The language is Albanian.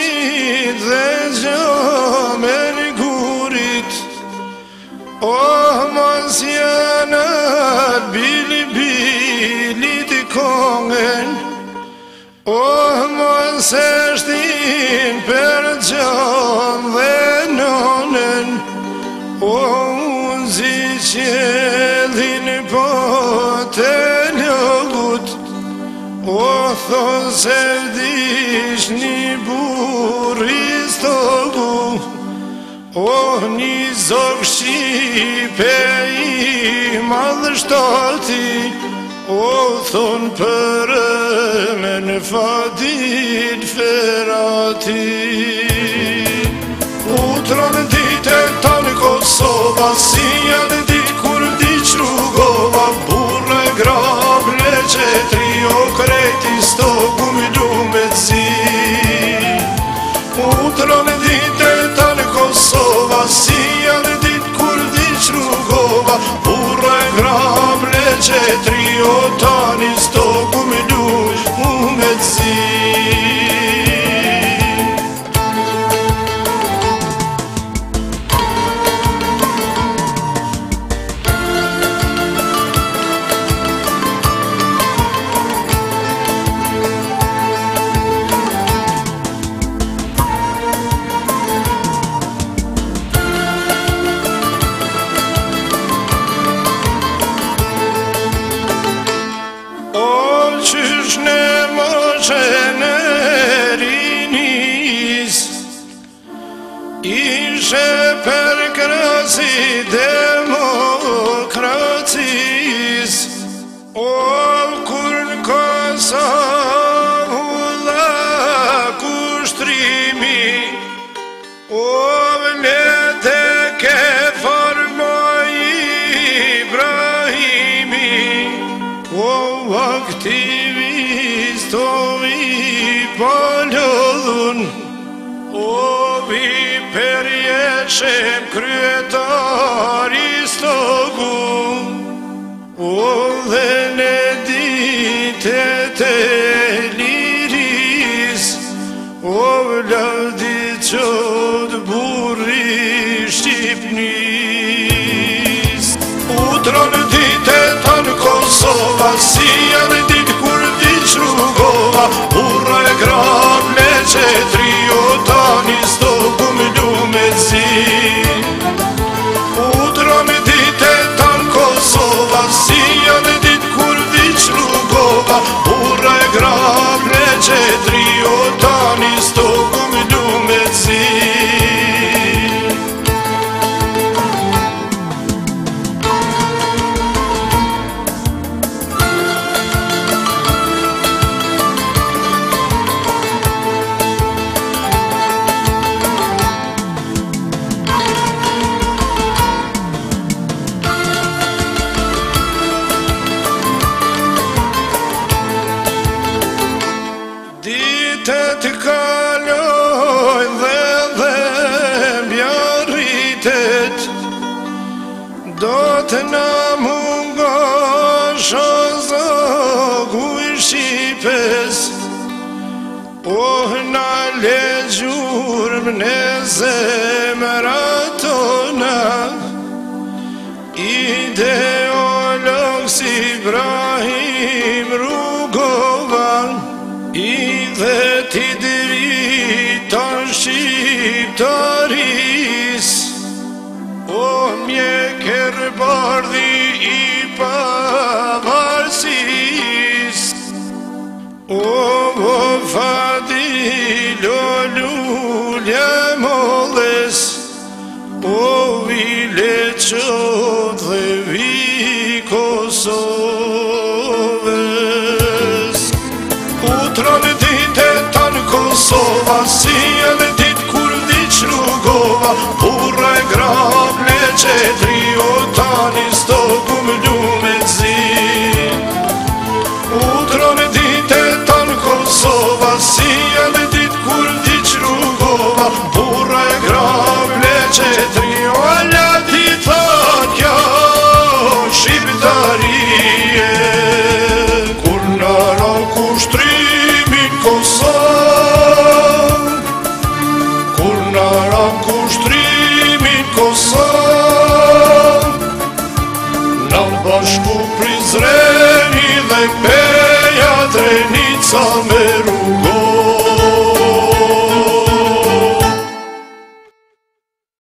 shtit dhe gjomen gurit, mos janë bilit kongen, mos e shtin për gjon dhe nonen, unë zi qëllin po të ljogut, thonë se vdish një burri stogu, një zog shqipe i madhështati, thonë për me në fatit ferati. Utronë dite ta në Kosova, si janë dit kur vdiq rrugova, burë e grable qetri o kreti stogu mi lumet zi. Utronë dite ta në Kosova, si janë dit kur vdiq rrugova, burë e grable qetri o tani stogu mi lumet zi. Qysh në moshën e rinis, ishe për krasi demokracis, kur në Kosovë dha kushtrimi, vlete ke formoj Ibrahimi, aktivistovi pëllodhun, vi përjeshem kryetari stogu, dhe në ditet e liris, lavdi qod burri Shqipnis. Utronë ditet ta në Kosova, si janë dit kur vdiq rrugova, burra e grable qetri o tani stogu mi lumet zi. Utronë ditet ta në Kosova, si janë dit kur vdiq rrugova, burra e grable qetri o tani stogu mi lumet zi. Të kaloj dhe mbjarritet, do të na mungosh o zogu i Shqipes, na le gjurëm në zemrat tona, ideolog si Ibrahim Rugova, dhe ti dritan shqiptaris, mjeker bardhi i pavarësis, fadilo lulja molles, vile qot dhe vi Kosovë.